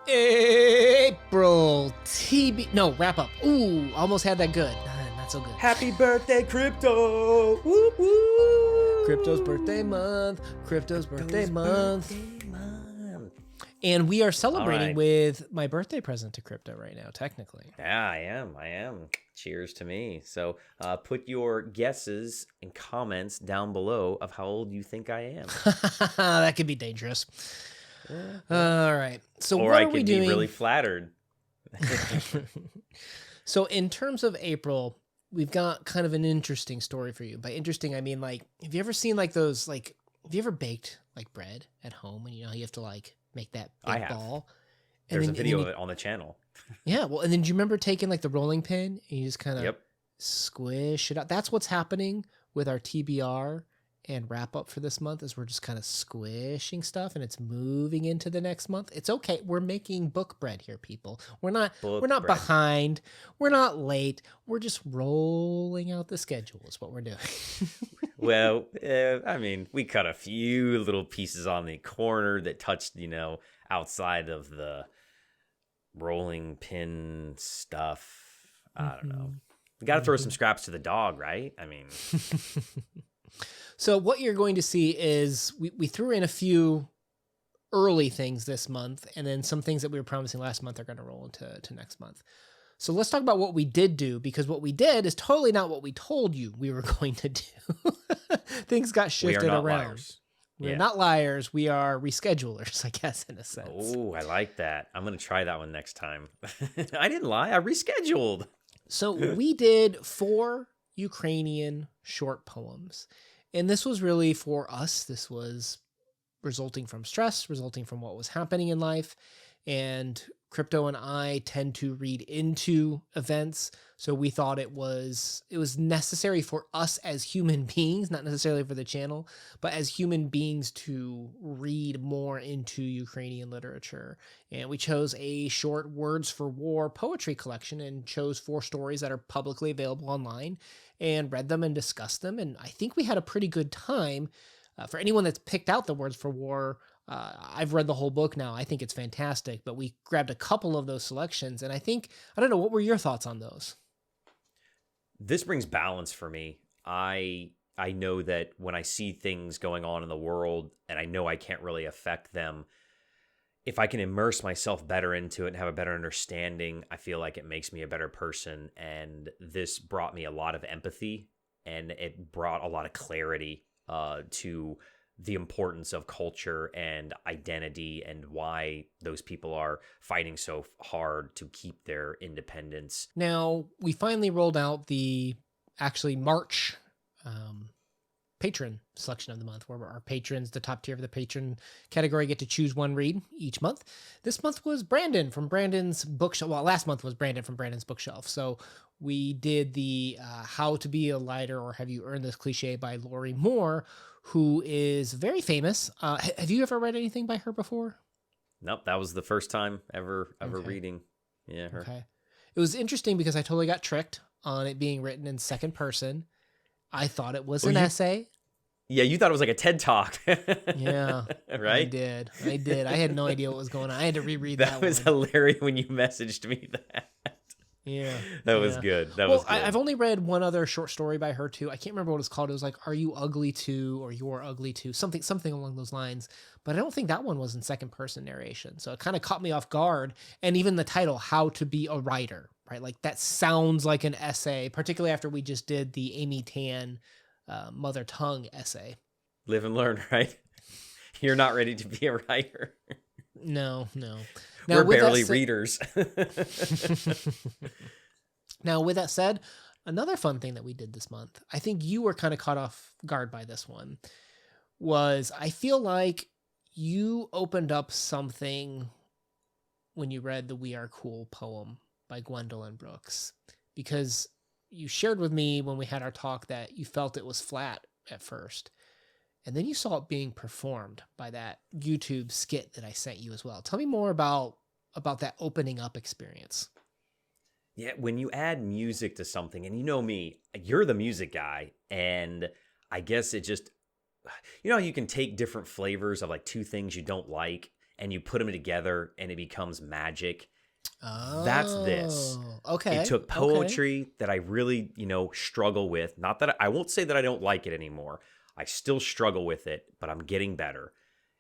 April TB. No, wrap up. Ooh, almost had that good. Not so good. Happy birthday, Crypto! Woo woo! Crypto's birthday month. Crypto's birthday month. And we are celebrating with my birthday present to Crypto right now, technically. Yeah, I am. Cheers to me. So put your guesses and comments down below of how old you think I am. That could be dangerous. All right. So or what I are we could doing? be really flattered. So in terms of April, we've got kind of an interesting story for you. By interesting, I mean, like, have you ever seen like those, like, have you ever baked like bread at home and you know you have to like make that big ball? And There's a video of it on the channel. Yeah, well, and then do you remember taking like the rolling pin and you just kind of squish it out? That's what's happening with our TBR and wrap up for this month is we're just kind of squishing stuff and it's moving into the next month. It's okay. We're making book bread here, people. We're not behind. We're not late. We're just rolling out the schedule is what we're doing. Well, I mean, we cut a few little pieces on the corner that touched, outside of the rolling pin stuff. I don't know. We got to throw some scraps to the dog, right? I mean. So what you're going to see is we threw in a few early things this month, and then some things that we were promising last month are going to roll into next month. So let's talk about what we did do, because what we did is totally not what we told you we were going to do. Things got shifted around. Liars. We're not liars. We are reschedulers, I guess, in a sense. Oh, I like that. I'm going to try that one next time. I didn't lie. I rescheduled. So we did 4 Ukrainian short poems. And this was really for us. This was resulting from stress, resulting from what was happening in life. And Crypto and I tend to read into events. So we thought it was necessary for us as human beings, not necessarily for the channel, but as human beings to read more into Ukrainian literature. And we chose a short Words for War poetry collection and chose 4 stories that are publicly available online and read them and discussed them. And I think we had a pretty good time. For anyone that's picked out the Words for War, I've read the whole book now. I think it's fantastic, but we grabbed a couple of those selections. And I don't know, what were your thoughts on those? This brings balance for me. I know that when I see things going on in the world and I know I can't really affect them, if I can immerse myself better into it and have a better understanding, I feel like it makes me a better person. And this brought me a lot of empathy and it brought a lot of clarity to the importance of culture and identity and why those people are fighting so hard to keep their independence. Now, we finally rolled out the March patron selection of the month, where our patrons, the top tier of the patron category, get to choose one read each month. This month was Brandon from Brandon's bookshelf. Well, last month was Brandon from Brandon's bookshelf. So we did the How to Be a Lighter or Have You Earned This Cliche by Lori Moore, who is very famous. Have you ever read anything by her before? Nope, that was the first time ever reading. Yeah. Her. Okay. It was interesting because I totally got tricked on it being written in second person. I thought it was an essay. Yeah, you thought it was like a TED Talk. Yeah. Right? I did. I had no idea what was going on. I had to reread that one. That was hilarious when you messaged me that. Yeah. That was good. That was good. I've only read one other short story by her too. I can't remember what it's called. It was like, Are You Ugly Too? Or You're Ugly Too? Something along those lines. But I don't think that one was in second person narration. So it kind of caught me off guard. And even the title, How to Be a Writer, right? Like that sounds like an essay, particularly after we just did the Amy Tan mother tongue essay. Live and learn, right? You're not ready to be a writer. No. Now, we're barely readers. Now, with that said, another fun thing that we did this month, I think you were kind of caught off guard by this one, was I feel like you opened up something when you read the We Are Cool poem by Gwendolyn Brooks, because you shared with me when we had our talk that you felt it was flat at first. And then you saw it being performed by that YouTube skit that I sent you as well. Tell me more about that opening up experience. Yeah, when you add music to something, and you know me, you're the music guy, and I guess it just how you can take different flavors of like two things you don't like and you put them together and it becomes magic. That's this. Oh, It okay. took Okay. poetry that I really, struggle with. Not that I won't say that I don't like it anymore. I still struggle with it, but I'm getting better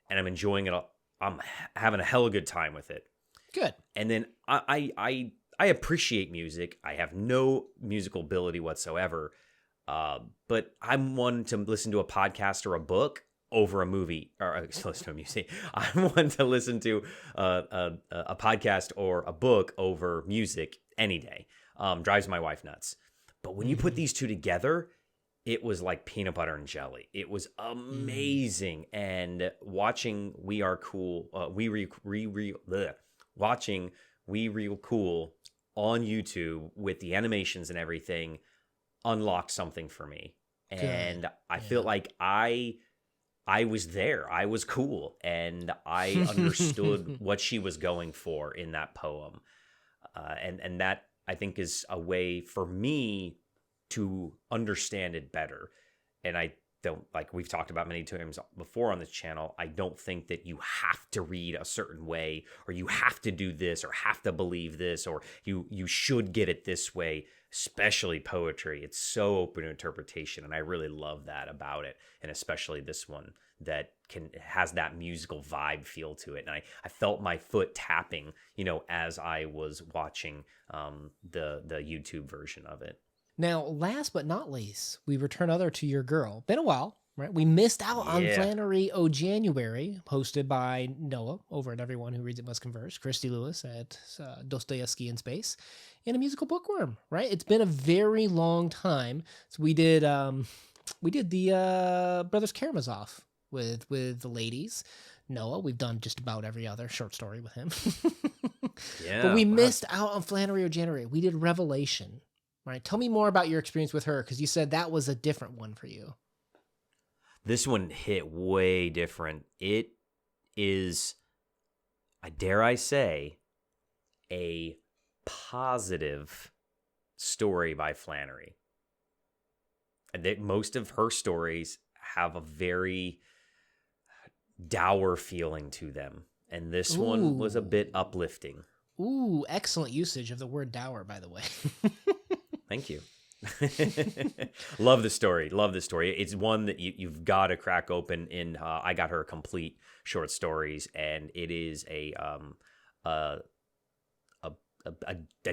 and I'm enjoying it. I'm having a hell of a good time with it. Good. And then I appreciate music. I have no musical ability whatsoever, but I'm one to listen to a podcast or a book over a movie, or listen to a music. I'm one to listen to a podcast or a book over music any day. Drives my wife nuts. But when you put Hmm. these two together, it was like peanut butter and jelly. It was Mm. amazing. And watching We Are Cool, watching We Real Cool on YouTube with the animations and everything unlocked something for me. Good. And I feel Yeah. like I was there. I was cool and I understood what she was going for in that poem. And that I think is a way for me to understand it better. And I don't, like we've talked about many times before on this channel, I don't think that you have to read a certain way or you have to do this or have to believe this or you should get it this way, especially poetry. It's so open to interpretation and I really love that about it, and especially this one that has that musical vibe feel to it. And I felt my foot tapping, as I was watching the YouTube version of it. Now, last but not least, we return other to your girl. Been a while, right? We missed out on Yeah. Flannery O January, hosted by Noah over at Everyone Who Reads It Must Converse, Christy Lewis at Dostoevsky in Space, and a musical bookworm, right? It's been a very long time. So we did the Brothers Karamazov with the ladies. Noah, we've done just about every other short story with him. But Yeah. we Wow. missed out on Flannery O January. We did Revelation. Right. Tell me more about your experience with her, because you said that was a different one for you. This one hit way different. It is, I dare I say, a positive story by Flannery. And that most of her stories have a very dour feeling to them. And this one was a bit Ooh. uplifting. Ooh, excellent usage of the word dour, by the way. Thank you. Love the story. Love the story. It's one that you've got to crack open. In I got her complete short stories, and it is a a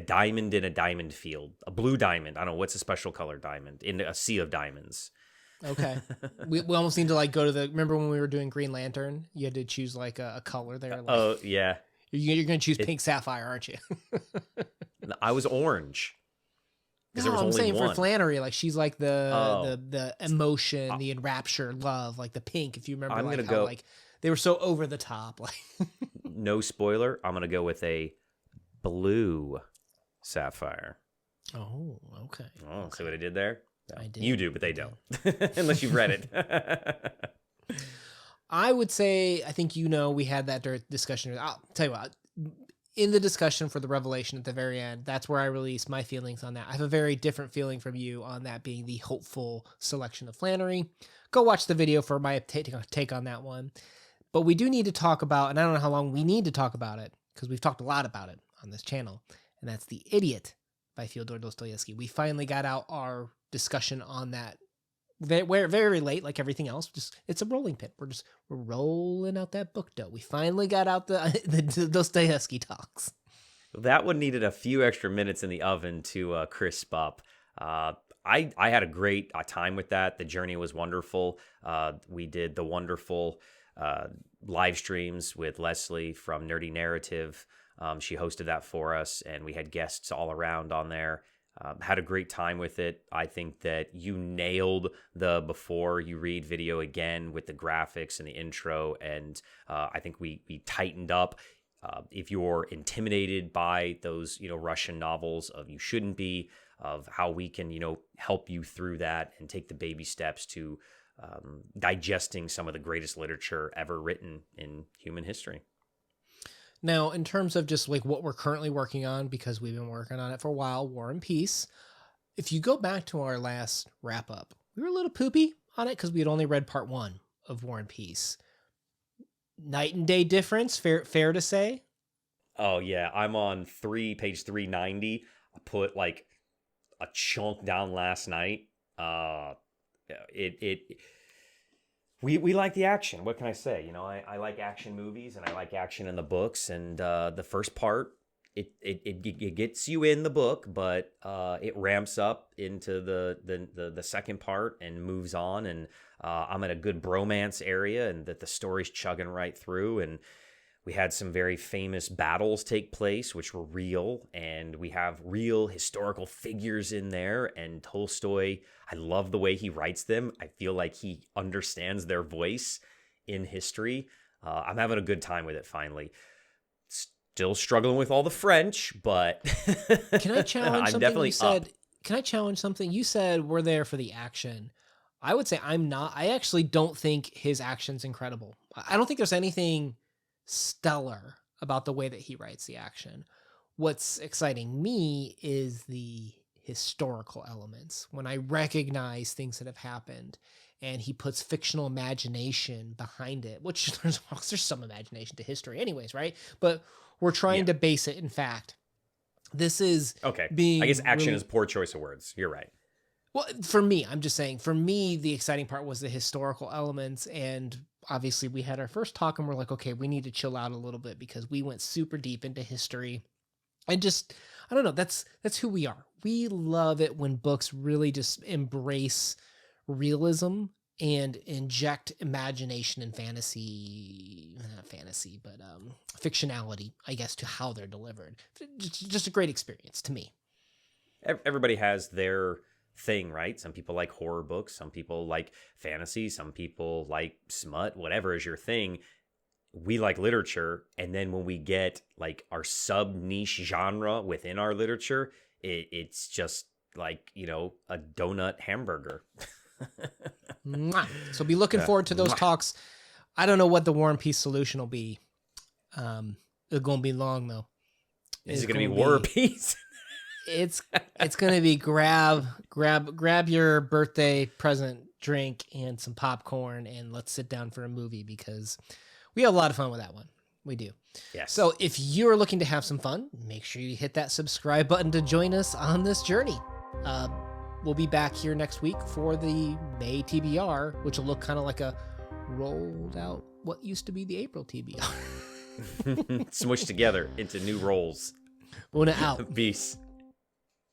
diamond in a diamond field, a blue diamond. I don't know what's a special color diamond in a sea of diamonds. Okay. We almost need to like go to remember when we were doing Green Lantern? You had to choose like a color there. Like Oh yeah, you're going to choose it. pink sapphire, aren't you? I was orange because there No, was I'm only saying for one. Flannery, like she's like Oh, the emotion, I- the enraptured love, like the pink. If you remember, I'm like gonna how go. like they were so over the top, like. No spoiler. I'm gonna go with a blue sapphire. Oh, okay. Oh, see Okay. what I did there? No, I did. you do, but I they did. don't, unless you've read it. I would say, I think we had that discussion. I'll tell you what, in the discussion for the revelation at the very end, that's where I released my feelings on that. I have a very different feeling from you on that being the hopeful selection of Flannery. Go watch the video for my take on that one. But we do need to talk about, and I don't know how long we need to talk about it, because we've talked a lot about it on this channel, and that's The Idiot by Fyodor Dostoevsky. We finally got out our discussion on that. We're very late, like everything else. Just it's a rolling pin. We're rolling out that book dough. We finally got out the Dostoevsky talks. That one needed a few extra minutes in the oven to crisp up. I had a great time with that. The journey was wonderful. We did the wonderful live streams with Leslie from Nerdy Narrative. She hosted that for us, and we had guests all around on there. Had a great time with it. I think that you nailed the before you read video again with the graphics and the intro, and I think we tightened up. If you're intimidated by those, Russian novels of You Shouldn't Be, of how we can, help you through that and take the baby steps to digesting some of the greatest literature ever written in human history. Now, in terms of just like what we're currently working on, because we've been working on it for a while, War and Peace. If you go back to our last wrap up, we were a little poopy on it because we had only read part 1 of War and Peace. Night and day difference, fair to say? Oh yeah, I'm on page 390. I put like a chunk down last night. We like the action. What can I say? You know, I like action movies and I like action in the books. And the first part, it gets you in the book, but it ramps up into the second part and moves on. And I'm in a good bromance area, and that the story's chugging right through. And we had some very famous battles take place, which were real, and we have real historical figures in there. And Tolstoy, I love the way he writes them. I feel like he understands their voice in history. I'm having a good time with it finally. Still struggling with all the French, but Can I challenge I'm something definitely you said? up. Can I challenge something you said? We're there for the action. I would say I'm not. I actually don't think his action's incredible. I don't think there's anything stellar about the way that he writes the action. What's exciting me is the historical elements. When I recognize things that have happened and he puts fictional imagination behind it, which there's some imagination to history anyways, right? But we're trying Yeah. to base it in fact. This is Okay. being I guess action really, is poor choice of words. You're right. well, for me, I'm just saying, for me, the exciting part was the historical elements. And obviously, we had our first talk and we're like, okay, we need to chill out a little bit because we went super deep into history. And just, I don't know, that's who we are. We love it when books really just embrace realism and inject imagination and fantasy, not fantasy, but fictionality, I guess, to how they're delivered. Just a great experience to me. Everybody has their thing, right? Some people like horror books, some people like fantasy, some people like smut, whatever is your thing. We like literature, and then when we get like our sub niche genre within our literature, it's just like, you know, a donut hamburger. Mwah. So be looking Yeah. forward to those Mwah. talks. I don't know what the War and Peace solution will be. It's gonna be long though. Is It's it going to be gonna War or be- Peace? It's gonna be grab your birthday present, drink, and some popcorn, and let's sit down for a movie because we have a lot of fun with that one. We do. Yes. So if you're looking to have some fun, make sure you hit that subscribe button to join us on this journey. We'll be back here next week for the May TBR, which will look kind of like a rolled out what used to be the April TBR. Smushed together into new roles. Una out. Peace.